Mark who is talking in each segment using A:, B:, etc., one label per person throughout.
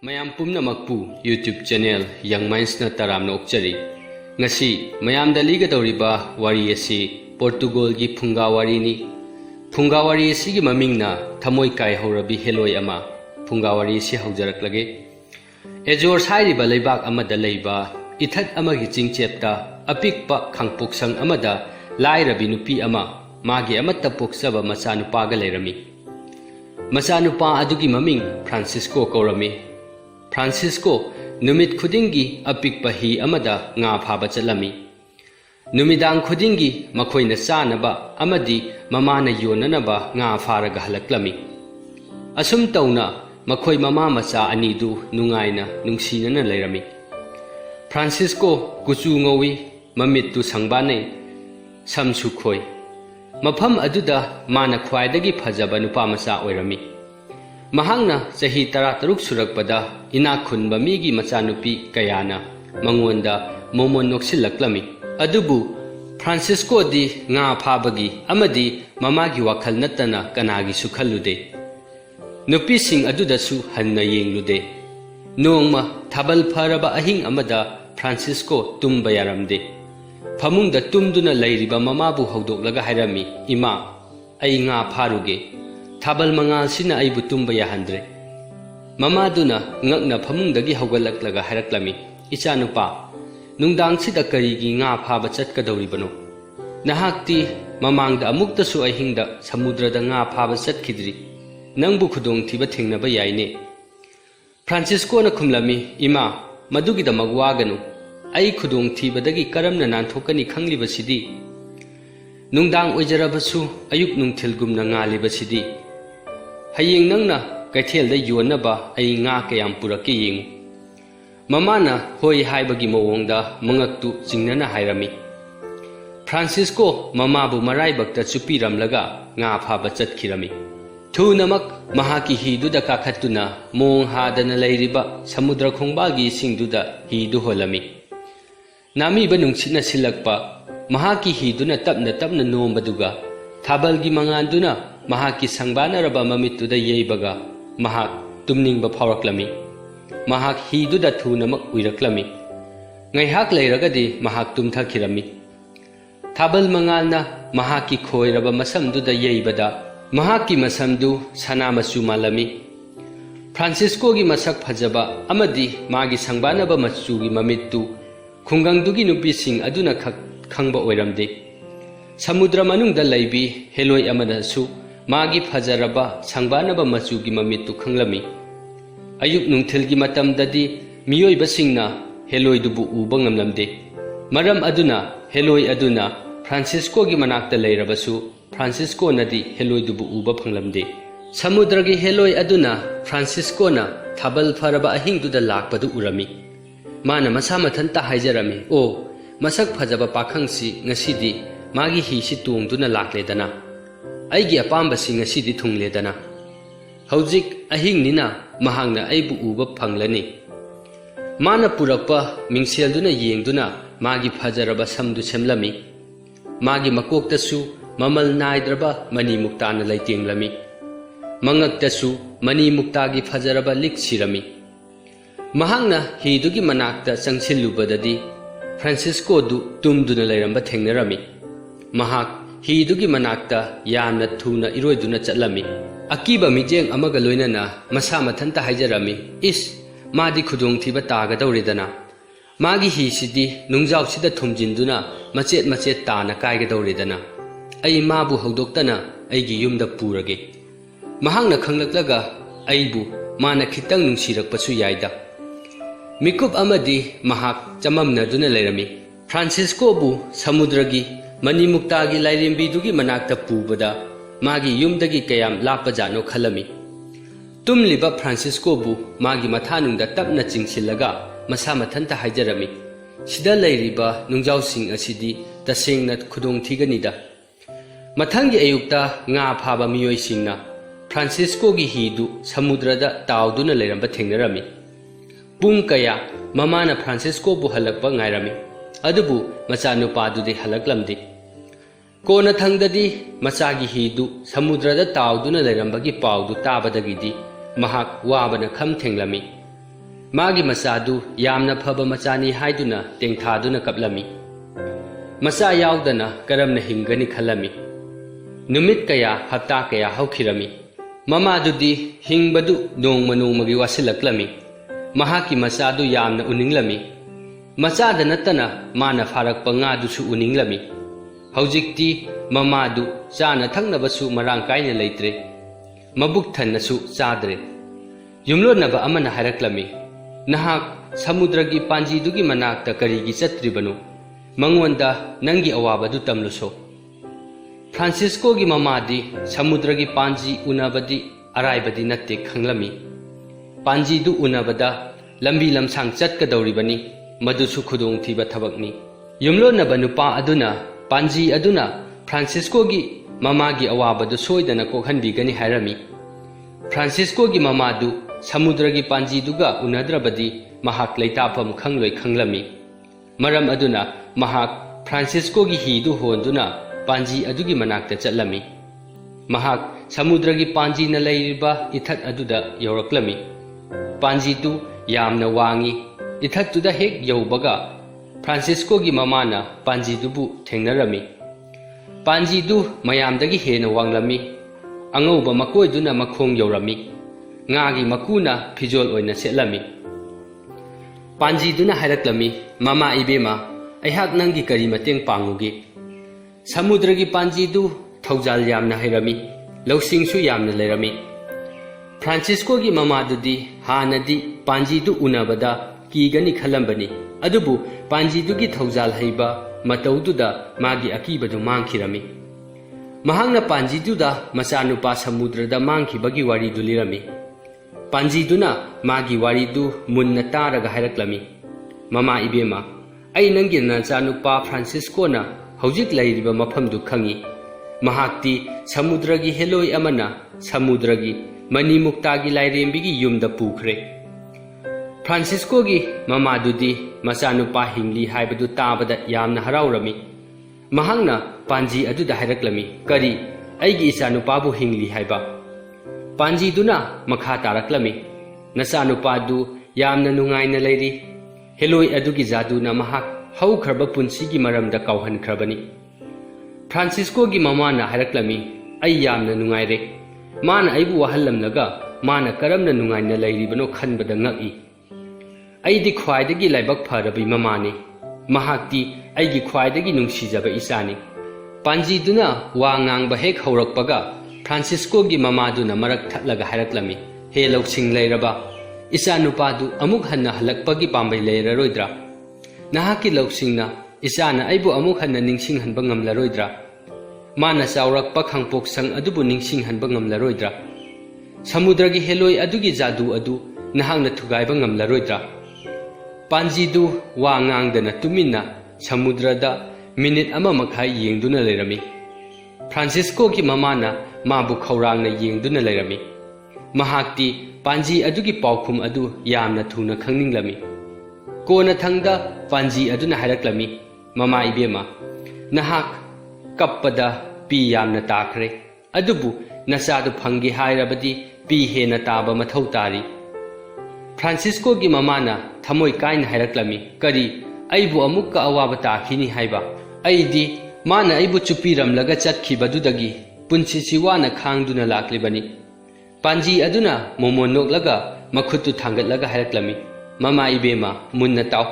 A: mayam pumna makpu YouTube channel Young Minds na taram na okchari. Ngasi mayam daliga dauriba wari asi Portugal gi phunga wari ni. Phunga wari asi gi maming na Thamoi Kaihourabi Heloi Ama. Phunga wari asi haujarak lage. Ejor sairi ba leibak amada leiba ithat amagi chingchepta apikpa khangpoksang amada lairabi nupi ama magi amatta poksaba machanupa ga leirami. Machanupa adugi maming Francisco kaurami. Francisco numit khudingi apikpa hi amada nga phaba chalami. Numidang khudingi makhoina chanaba amadi mamana yonanaba nga pharaga halaklami. Asum tauna makhoi mama macha anidu nungaina nungsinana leirami. Francisco kuchu ngowi mamittu sangbane samsu khoi. Mafam aduda mana khwaidagi phajaba nupa macha oirami. Mahangna sahi 13 surakpada inakhunba migi machanupi kayana mangonda momon noksilaklami. Adubu Francisco di nga phabagi amadi mamagi wakhal natana kanagi sukhalude. Nupi sing aduda su hanna yenglude. Nongma thabal pharaba ahing amada Francisco tumba yaramde. Famungda tumduna leiriba mamabu haudoklaga hairami ima ai nga pharuge. Thabal mangal sina aibu tumba yahandre. Mamaduna ngakna famungdagi haugallaklaga haraklami. Ichanupa nungdang sida karigi nga phaba chatkadauribano. Nahakti mamangda amuktasu ahingda samudrada nga phaba chatkidri. Nangbu khudong thiba thengnaba yaine. Francisco na khumlami ima madugida magwaganu. Ai khudong thibadagi karamna nanthokani khanglibasidi. Nungdang oijarabasu ayuk nungthilgumna ngalibasidi. Hayeng nangna kaithelda yonaba ai nga kayam purake yengu. Mamana hoi haibagi mawongda mangaktu jingnana hairami. Francisco mamabu maraibakta chupiramlaga nga phaba chatkirami. Thunamak mahaki hiduda kakhatuna mong hadana leiriba samudra khongbagi singduda hidu holami. Nami ba nungchina silakpa mahaki hiduna tapna nombaduga thabalgi manganduna mahaki sangbana raba mamittuda yeibaga mahak tumningba phawraklami. Mahak hiduda thunamak uiraklami. Ngaihak leiragadi mahak tumthakirami. Thabal mangalna mahaki khoiraba masamduda yeibada mahaki masamdu sanamachu malami. Francisco gi masak phajaba amadi magi sangbana ba machugi mamittu khungangdugi nupi sing aduna khangba oiramde. Samudra manungda laibi Heloi Ama su magi phajaraba sangbanaba machugi mamittu khanglami. Ayuk nungthilgi matamdadi miyoi basingna Heloi dubu uba ngamlamde. Maram aduna Heloi aduna Francisco gi manakta leirabasu Francisco nadi Heloi dubu uba phanglamde. Samudra gi Heloi aduna Francisco na thabal pharaba ahingduda lakpadu urami. Mana masa mathanta haijarami o masak phajaba pakhangsi ngasidi magi hi si tungduna lakledana. Aigi apamba si ngasidi thungledana. Haujik ahing nina mahangna aibu uba phanglani. Mana purakpa mingselduna yengduna magi phajaraba samdu semlami. Magi makoktasu mamal naidraba mani muktana laitinglami. Mangaktasu mani muktagi phajaraba liksirami. Mahangna hidugi manakta changsilubadadi Francisco du tumduna leiramba thengnarami. Mahak hidugi manakta yamna thuna iroiduna chatlami. Akiba mijeng amaga loinana masa mathanta haijarami. Is madi khudong thiba tagadauridana. Magi hi sidi nungjaw sida thumjinduna machet tana kaigadauridana. Ai mabu haudoktana aigi yumda purage. Mahangna khanglaklaga aibu mana khitang nungsirakpasu yaida. Mikup amadi mahak chamamnaduna leirami. Francisco bu samudragi manimuktagi lairimbidugi manakta pubada magi yumdagi kayam lapajano khalami. Tumliba Francisco bu magi mathanungda tapna chingsilaga masa mathanta haijarami. Sida leiriba nungjausing asidi tasengna khudong thiganida. Mathangi ayukta nga phaba miyoi singna Francisco gi hidu samudrada tauduna leiramba thengnarami. Pung kaya mamana Francisco bu halakpa ngairami. Adubu machanupadudi halaklamdi. Kona thangdadi machagi hidu samudrada tauduna leirambagi paudu tabadagidi mahak wabana kham thenglami. Magi masadu yamna phaba machani haiduna tengthaduna kaplami. Masa yaudana karamna hingani khalami. Numit kaya hapta kaya haukhirami. Mamadudi hingbadu nongma nongmagi wasilaklami. Mahaki masadu yamna uninglami. Machada natana mana farakpa ngadusu uninglami. Haujikti mamadu chana thangnabasu marang kaina leitre. Mabuk thannasu chadre. Yumlonaba amana haraklami. Nahak samudragi panjidugi manakta karigi chatribanu. Mangwanda nangi awabadu tamluso. Francisco gi mamadi samudragi panji unabadi araibadi natte khanglami. Panji du unabada lambi lamsang chatkadawribani madusu khudong thiba thabakni. Yumlonaba nupa aduna panji aduna Francisco gi mamagi awabadu soidana kokhanbigani hairami. Francisco gi mamadu samudragi panji duga unadrabadi mahak leitapam khangloi khanglami. Maram aduna mahak Francisco gi hidu honduna panji adugi manakta chatlami. Mahak samudragi panji na leiriba ithat aduda yauraklami. Panji tu yamna wangi ithat tuda hek yaubaga Francisco gi mamana panji dubu thengnarami. Panji du mayamdagi hena wanglami. Angauba makoi duna makhong yaurami. Ngagi makuna pijol oina setlami. Panji duna haraklami mama ibema aihak nangi kari mateng pangugi. Samudragi panji du thaujal yamna hairami. Lausingsu yamna leirami. Francisco gi mama dudi hanadi panji du unabada kigani khalambani. Adubu panji du gi thaujal haiba mataududa magi akibadu mangkhirami. Mahangna panji duda machanupa samudrada mangkhibagi wari du lirami. Panji duna magi wari du munna taraga haraklami. Mama ibema ai nangi nachanupa Francisco na haujik lairiba mafam du khangi. Mahakti samudragi heloi amana samudragi mani muktagi lairembigi yumda pukhre. Francisco gi mama dudi machanupa hingli haibadu tabada yamna haraurami. Mahangna panji aduda haraklami kari aigi ichanupa bu hingli haiba. Panji duna makha taraklami. Nachanupa du yamna nungaina leiri. Heloi adugi jaduna mahak haukhirba punsigi maramda kauhankrabani. Francisco gi mamana haraklami ai yamna nungaire. Mana aibu wahallamnaga mana karamna nungaina leiribano khanbada ngaki. Aidi khwaidagi laibak pharabi mamani. Mahakti aigi khwaidagi nungsijaba isani. Panji duna wa ngangba hek haurakpaga Francisco gi mamaduna marak thatlaga haraklami. He lausing leiraba isa nupadu amuk hanna halakpagi pambai leiraroidra. Nahaki lausingna isana aibu amuk hanna ningsinghanba ngamlaroidra. Mana chaurakpa khangpok sang adubu ningsinghanba ngamlaroidra. Samudragi heloi adugi jadu adu nahangna thugaiba ngamlaroidra. Panji du wa ngangdana tuminna samudrada minute ama makhai yengduna leirami. Francisco gi mamana mabu khaurangna yengduna leirami. Mahakti panji adugi paukhum adu yamna thuna khangninglami. Kona thangda panji aduna haraklami. Mama ibema nahak kappada pi yamna takhre. Adubu nasadu phangi hairabadi pi hena taba mathau tari. Francisco gi mamana Thamoi Kaihourabi haraklami kari aibu amukka awaba takhini haiba. Aidi mana aibu chupiramlaga chatkibadudagi punchi siwana khangduna laklibani. Panji aduna momon noklaga makhutu thangatlaga haraklami. Mama ibema munna taw.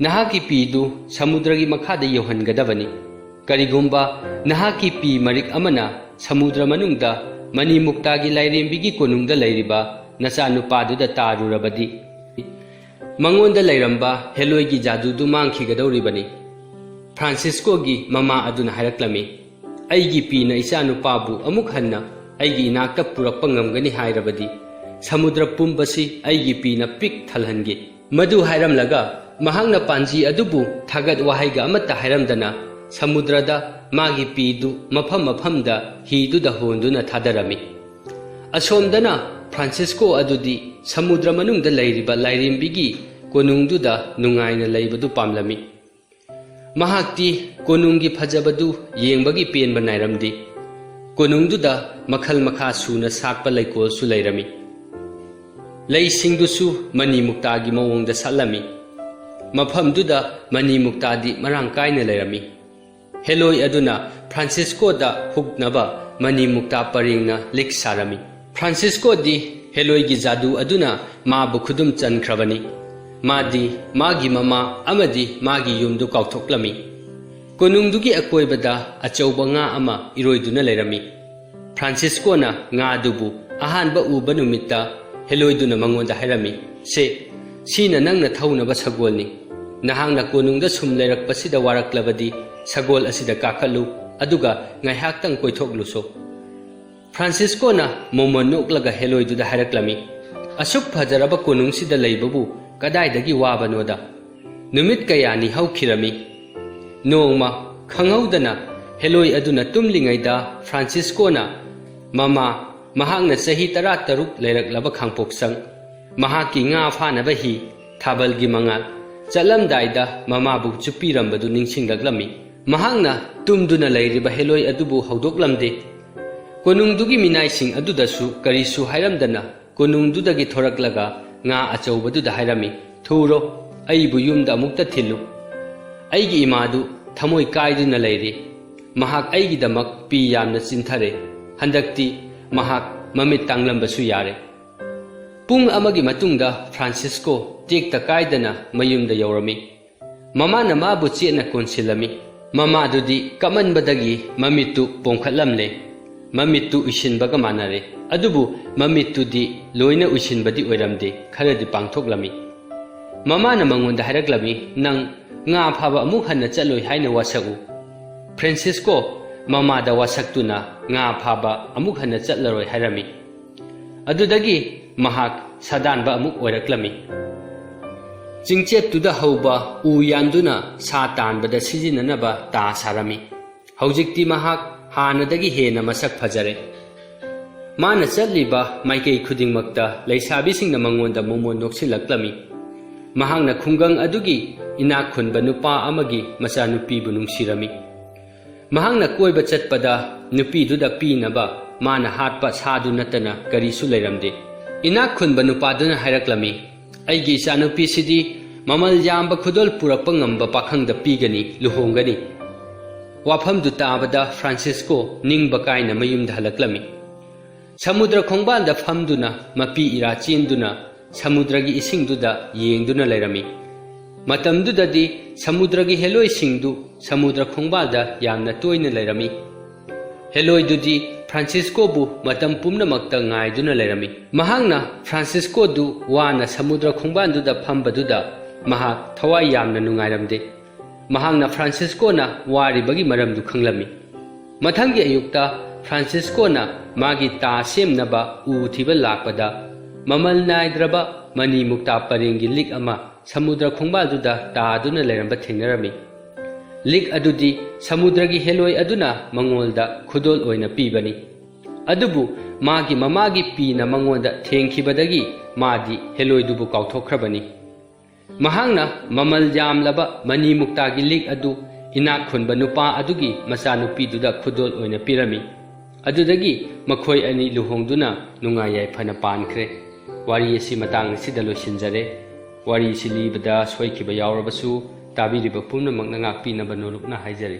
A: Nahaki pi du samudragi makhada yohangadabani. Karigumba nahaki pi marik amana samudra manungda mani muktagi lairembigi konungda lairiba nachanupaduda tarurabadi. Mangonda lairamba heloi gi jadu du mangkhigadawribani. Francisco gi mama aduna haraklami. Aigi pi na ichanupabu amuk hanna aigi inakta purakpa ngamgani hairabadi. Samudra pumbasi aigi pi na pik thalhangi. Madu hairamlaga mahangna panji adubu thagat wahaiga amata hairamdana samudrada magi pi du mafam da hidu da honduna thadarami. Asomdana Francisco adudi samudra manungda lairiba lairimbigi konungduda nungaina laibadu pamlami. Mahakti konungi phajabadu yengbagi penba nairamdi. Konungduda makhal makha suna sakpa laikol su lairami. ꯂꯩꯁꯤꯡꯗꯨꯁꯨ ꯃꯅꯤ ꯃꯨꯛꯇꯥꯒꯤ ꯃꯑꯣꯡꯗ ꯁꯥꯠꯂꯝꯃꯤ꯫ ꯃꯐꯝꯗꯨꯗ money ꯃꯨꯛꯇꯥꯗꯤ ꯃꯔꯥꯡ ꯀꯥꯏꯅ ꯂꯩꯔꯝꯃꯤ꯫ ꯍꯦꯂꯣꯏ ꯑꯗꯨꯅ ꯐ꯭ꯔꯥꯟꯁꯤꯁꯀꯣꯗ ꯍꯨꯛꯅꯕ ꯃꯅꯤ ꯃꯨꯛꯇꯥ ꯄꯔꯦꯡꯅ ꯂꯤꯛ ꯁꯥꯔꯝꯃꯤ꯫ ꯐ꯭ꯔꯥꯟꯁꯤꯁꯀꯣꯗꯤ ꯍꯦꯂꯣꯏꯒꯤ ꯖꯥꯗꯨ ꯑꯗꯨꯅ ꯃꯥꯕꯨ ꯈꯨꯗꯨꯝ ꯆꯟꯈ꯭ꯔꯕꯅꯤ꯫ ꯃꯥꯗꯤ ꯃꯥꯒꯤ ꯃꯃꯥ ꯑꯃꯗꯤ ꯃꯥꯒꯤ ꯌꯨꯝꯗꯨ ꯀꯥꯎꯊꯣꯛꯂꯝꯃꯤ꯫ ꯀꯣꯅꯨꯡꯗꯨꯒꯤ ꯑꯀꯣꯏꯕꯗ ꯑꯆꯧꯕ ꯉꯥ ꯑꯃ ꯏꯔꯣꯏꯗꯨꯅ ꯂꯩꯔꯝꯃꯤ꯫ ꯐ꯭ꯔꯥꯟꯁꯤꯁꯀꯣꯅ ꯉꯥꯗꯨꯕꯨ ꯑꯍꯥꯟꯕ ꯎꯕ ꯅꯨꯃꯤꯠꯇ ꯍꯦꯂꯣꯏꯗꯨꯅ ꯃꯉꯣꯟꯗ ꯍꯥꯏꯔꯝꯃꯤ, ꯁꯤꯅ ꯅꯪꯅ ꯊꯧꯅꯕ ꯁꯒꯣꯜꯅꯤ꯫ ꯅꯍꯥꯛꯅ ꯀꯣꯅꯨꯡꯗ ꯁꯨꯝ ꯂꯩꯔꯛꯄꯁꯤꯗ ꯋꯥꯔꯛꯂꯕꯗꯤ ꯁꯒꯣꯜ ꯑꯁꯤꯗ ꯀꯥꯈꯠꯂꯨ ꯑꯗꯨꯒ ꯉꯥꯏꯍꯥꯛꯇꯪ ꯀꯣꯏꯊꯣꯛꯂꯨꯁꯣ꯫ ꯐ꯭ꯔꯥꯟꯁꯤꯁꯀꯣꯅ ꯃꯣꯃꯣꯟ ꯅꯣꯛꯂꯒ ꯍꯦꯂꯣꯏꯗꯨꯗ ꯍꯥꯏꯔꯛꯂꯝꯃꯤ, ꯑꯁꯨꯛ ꯐꯖꯔꯕ ꯀꯣꯅꯨꯡꯁꯤꯗ ꯂꯩꯕꯕꯨ ꯀꯗꯥꯏꯗꯒꯤ ꯋꯥꯕꯅꯣꯗ꯫ ꯅꯨꯃꯤꯠ ꯀꯌꯥꯅꯤ ꯍꯧꯈꯤꯔꯝꯃꯤ꯫ ꯅꯣꯡꯃ ꯈꯪꯍꯧꯗꯅ ꯍꯦꯂꯣꯏ ꯑꯗꯨꯅ ꯇꯨꯝꯂꯤꯉꯩꯗ ꯐ꯭ꯔꯥꯟꯁꯤꯁꯀꯣꯅ ꯃꯍꯥꯛꯅ ꯆꯍꯤ 13 ꯂꯩꯔꯛꯂꯕ ꯈꯥꯡꯄꯣꯛꯁꯪ, ꯃꯍꯥꯛꯀꯤ ꯉꯥ ꯐꯥꯅꯕ ꯍꯤ, ꯊꯥꯕꯜꯒꯤ ꯃꯉꯥꯜ ꯆꯠꯂꯝꯗꯥꯏꯗ ꯃꯃꯥꯕꯨ ꯆꯨꯞꯄꯤꯔꯝꯕꯗꯨ ꯅꯤꯡꯁꯤꯡꯂꯛꯂꯝꯃꯤ꯫ ꯃꯍꯥꯛꯅ ꯇꯨꯝꯗꯨꯅ ꯂꯩꯔꯤꯕ ꯍꯦꯂꯣꯏ ꯑꯗꯨꯕꯨ ꯍꯧꯗꯣꯛꯂꯝꯗꯦ꯫ ꯀꯣꯅꯨꯡꯗꯨꯒꯤ ꯃꯤꯅꯥꯏꯁꯤꯡ ꯑꯗꯨꯗꯁꯨ ꯀꯔꯤꯁꯨ ꯍꯥꯏꯔꯝꯗꯅ ꯀꯣꯅꯨꯡꯗꯨꯗꯒꯤ ꯊꯣꯔꯛꯂꯒ ꯉꯥ ꯑꯆꯧꯕꯗꯨꯗ ꯍꯥꯏꯔꯝꯃꯤ, ꯊꯨꯔꯣ, ꯑꯩꯕꯨ ꯌꯨꯝꯗ ꯑꯃꯨꯛꯇ ꯊꯤꯜꯂꯨ꯫ ꯑꯩꯒꯤ ꯏꯃꯥꯗꯨ ꯊꯃꯣꯏ ꯀꯥꯏꯗꯨꯅ ꯂꯩꯔꯤ꯫ ꯃꯍꯥꯛ ꯑꯩꯒꯤꯗꯃꯛ ꯄꯤ ꯌꯥꯝꯅ ꯆꯤꯟꯊꯔꯦ꯫ ꯍꯟꯗꯛꯇꯤ ꯃꯍꯥꯛ ꯃꯃꯤꯠ ꯇꯥꯡꯂꯝꯕꯁꯨ ꯌꯥꯔꯦ꯫ ꯄꯨꯡ ꯑꯃꯒꯤ ꯃꯇꯨꯡꯗ ꯐ꯭ꯔꯥꯟꯁꯤꯁꯀꯣ ꯇꯦꯛꯇ ꯀꯥꯏꯗꯅ ꯃꯌꯨꯝꯗ ꯌꯧꯔꯝꯃꯤ꯫ ꯃꯃꯥꯅ ꯃꯥꯕꯨ ꯆꯦꯠꯅ ꯀꯣꯟꯁꯤꯜꯂꯝꯃꯤ꯫ ꯃꯃꯥꯗꯨꯗꯤ ꯀꯞꯃꯟꯕꯗꯒꯤ ꯃꯃꯤꯠꯇꯨ ꯄꯣꯝꯈꯠꯂꯝꯂꯦ꯫ ꯃꯃꯤꯠꯇꯨ ꯎꯏꯁꯤꯟꯕꯒ ꯃꯥꯟꯅꯔꯦ꯫ ꯑꯗꯨꯕꯨ ꯃꯃꯤꯠꯇꯨꯗꯤ ꯂꯣꯏꯅ ꯎꯏꯁꯤꯟꯕꯗꯤ ꯑꯣꯏꯔꯝꯗꯦ, ꯈꯔꯗꯤ ꯄꯥꯡꯊꯣꯛꯂꯝꯃꯤ꯫ ꯃꯃꯥꯅ ꯃꯉꯣꯟꯗ ꯍꯥꯏꯔꯛꯂꯝꯃꯤ, ꯅꯪ ꯉꯥ ꯐꯥꯕ ꯑꯃꯨꯛ ꯍꯟꯅ ꯆꯠꯂꯣꯏ ꯍꯥꯏꯅ ꯋꯥꯁꯛꯎ꯫ ꯐ꯭ꯔꯥꯟꯁꯤꯁꯀꯣ ꯃꯃꯥꯗ ꯋꯥꯁꯛꯇꯨꯅ ꯉꯥ ꯐꯥꯕ ꯑꯃꯨꯛ ꯍꯟꯅ ꯆꯠꯂꯔꯣꯏ ꯍꯥꯏꯔꯝꯃꯤ꯫ ꯑꯗꯨꯗꯒꯤ ꯃꯍꯥꯛ ꯁꯥꯗꯥꯟꯕ ꯑꯃꯨꯛ ꯑꯣꯏꯔꯛꯂꯝꯃꯤ꯫ ꯆꯤꯡꯆꯦꯞꯇꯨꯗ ꯍꯧꯕ ꯎ ꯌꯥꯟꯗꯨꯅ ꯁꯥ ꯇꯥꯟꯕꯗ ꯁꯤꯖꯤꯟꯅꯅꯕ ꯇꯥ ꯁꯥꯔꯝꯃꯤ꯫ ꯍꯧꯖꯤꯛꯇꯤ ꯃꯍꯥꯛ ꯍꯥꯟꯅꯗꯒꯤ ꯍꯦꯟꯅ ꯃꯁꯛ ꯐꯖꯔꯦ꯫ ꯃꯥꯅ ꯆꯠꯂꯤꯕ ꯃꯥꯏꯀꯩ ꯈꯨꯗꯤꯡꯃꯛꯇ ꯂꯩꯁꯥꯕꯤꯁꯤꯡꯅ ꯃꯉꯣꯟꯗ ꯃꯣꯃꯣꯟ ꯅꯣꯛꯁꯤꯜꯂꯛꯂꯝꯃꯤ꯫ ꯃꯍꯥꯛꯅ ꯈꯨꯡꯒꯪ ꯑꯗꯨꯒꯤ ꯏꯅꯥꯛ ꯈꯨꯟꯕ ꯅꯨꯄꯥ ꯑꯃꯒꯤ ꯃꯆꯥꯅꯨꯄꯤꯕꯨ ꯅꯨꯡꯁꯤꯔꯝꯃꯤ꯫ ꯃꯍꯥꯛꯅ ꯀꯣꯏꯕ ꯆꯠꯄꯗ ꯅꯨꯄꯤꯗꯨꯗ ꯄꯤꯅꯕ ꯃꯥꯅ ꯍꯥꯠꯄ ꯁꯥꯗꯨ ꯅꯠꯇꯅ ꯀꯔꯤꯁꯨ ꯂꯩꯔꯝꯗꯦ꯫ ꯏꯅꯥꯛ ꯈꯨꯟꯕ ꯅꯨꯄꯥꯗꯨꯅ ꯍꯥꯏꯔꯛꯂꯝꯃꯤ, ꯑꯩꯒꯤ ꯏꯆꯥꯅꯨꯄꯤꯁꯤꯗꯤ ꯃꯃꯜ ꯌꯥꯝꯕ ꯈꯨꯗꯣꯜ ꯄꯨꯔꯛꯄ ꯉꯝꯕ ꯄꯥꯈꯪꯗ ꯄꯤꯒꯅꯤ, ꯂꯨꯍꯣꯡꯒꯅꯤ꯫ ꯋꯥꯐꯝꯗꯨ ꯇꯥꯕꯗ ꯐ꯭ꯔꯥꯟꯁꯤꯁꯀꯣ ꯅꯤꯡꯕ ꯀꯥꯏꯅ ꯃꯌꯨꯝꯗ ꯍꯜꯂꯛꯂꯝꯃꯤ꯫ ꯁꯃꯨꯗ꯭ꯔ ꯈꯣꯡꯕꯥꯜꯗ ꯐꯝꯗꯨꯅ ꯃꯄꯤ ꯏꯔꯥ ꯆꯦꯟꯗꯨꯅ ꯁꯃꯨꯗ꯭ꯔꯒꯤ ꯏꯁꯤꯡꯗꯨꯗ ꯌꯦꯡꯗꯨꯅ ꯂꯩꯔꯝꯃꯤ꯫ ꯃꯇꯝꯗꯨꯗꯗꯤ ꯁꯃꯨꯗ꯭ꯔꯒꯤ ꯍꯦꯂꯣꯏꯁꯤꯡꯗꯨ ꯁꯃꯨꯗ꯭ꯔ ꯈꯣꯡꯕꯥꯜꯗ ꯌꯥꯝꯅ ꯇꯣꯏꯅ ꯂꯩꯔꯝꯃꯤ꯫ ꯍꯦꯂꯣꯏꯗꯨꯗꯤ ꯐ꯭ꯔꯥꯟꯁꯤꯁꯀꯣꯕꯨ ꯃꯇꯝ ꯄꯨꯝꯅꯃꯛꯇ ꯉꯥꯏꯗꯨꯅ ꯂꯩꯔꯝꯃꯤ꯫ ꯃꯍꯥꯛꯅ ꯐ꯭ꯔꯥꯟꯁꯤꯁꯀꯣꯗꯨ ꯋꯥꯅ ꯁꯃꯨꯗ꯭ꯔ ꯈꯣꯡꯕꯥꯜꯗꯨꯗ ꯐꯝꯕꯗꯨꯗ ꯃꯍꯥꯛ ꯊꯋꯥꯏ ꯌꯥꯝꯅ ꯅꯨꯡꯉꯥꯏꯔꯝꯗꯦ꯫ ꯃꯍꯥꯛꯅ ꯐ꯭ꯔꯥꯟꯁꯤꯁꯀꯣꯅ ꯋꯥꯔꯤꯕꯒꯤ ꯃꯔꯝꯗꯨ ꯈꯪꯂꯝꯃꯤ꯫ ꯃꯊꯪꯒꯤ ꯑꯌꯨꯛꯇ ꯐ꯭ꯔꯥꯟꯁꯤꯁꯀꯣꯅ ꯃꯥꯒꯤ ꯇꯥ ꯁꯦꯝꯅꯕ ꯎ ꯊꯤꯕ ꯂꯥꯛꯄꯗ ꯃꯃꯜ ꯅꯥꯏꯗ꯭ꯔꯕ ꯃꯅꯤ ꯃꯨꯛꯇꯥ ꯄꯔꯦꯡꯒꯤ ꯂꯤꯛ ꯑꯃ ꯁꯃꯨꯗ꯭ꯔ ꯈꯣꯡꯕꯥꯜꯗꯨꯗ ꯇꯥꯗꯨꯅ ꯂꯩꯔꯝꯕ ꯊꯦꯡꯅꯔꯝꯃꯤ꯫ ꯂꯤꯛ ꯑꯗꯨꯗꯤ ꯁꯃꯨꯗ꯭ꯔꯒꯤ ꯍꯦꯂꯣꯏ ꯑꯗꯨꯅ ꯃꯉꯣꯟꯗ ꯈꯨꯗꯣꯜ ꯑꯣꯏꯅ ꯄꯤꯕꯅꯤ꯫ ꯑꯗꯨꯕꯨ ꯃꯥꯒꯤ ꯃꯃꯥꯒꯤ ꯄꯤꯅ ꯃꯉꯣꯟꯗ ꯊꯦꯡꯈꯤꯕꯗꯒꯤ ꯃꯥꯗꯤ ꯍꯦꯂꯣꯏꯗꯨꯕꯨ ꯀꯥꯎꯊꯣꯛꯈ꯭ꯔꯕꯅꯤ꯫ ꯃꯍꯥꯛꯅ ꯃꯃꯜ ꯌꯥꯝꯂꯕ ꯃꯅꯤ ꯃꯨꯛꯇꯥꯒꯤ ꯂꯤꯛ ꯑꯗꯨ ꯏꯅꯥꯛ ꯈꯨꯟꯕ ꯅꯨꯄꯥ ꯑꯗꯨꯒꯤ ꯃꯆꯥꯅꯨꯄꯤꯗꯨꯗ ꯈꯨꯗꯣꯜ ꯑꯣꯏꯅ ꯄꯤꯔꯝꯃꯤ꯫ ꯑꯗꯨꯗꯒꯤ ꯃꯈꯣꯏ ꯑꯅꯤ ꯂꯨꯍꯣꯡꯗꯨꯅ ꯅꯨꯡꯉꯥꯏ ꯌꯥꯏꯐꯅ ꯄꯥꯟꯈ꯭ꯔꯦ꯫ ꯋꯥꯔꯤ ꯑꯁꯤ ꯃꯇꯥꯡ ꯑꯁꯤꯗ ꯂꯣꯏꯁꯤꯟꯖꯔꯦ꯫ ꯋꯥꯔꯤ ꯑꯁꯤ ꯂꯤꯕꯗ ꯁꯣꯏꯈꯤꯕ ꯌꯥꯎꯔꯕꯁꯨ ꯇꯥꯕꯤꯔꯤꯕ ꯄꯨꯝꯅꯃꯛꯅ ꯉꯥꯛꯄꯤꯅꯕ ꯅꯣꯂꯨꯛꯅ ꯍꯥꯏꯖꯔꯤ꯫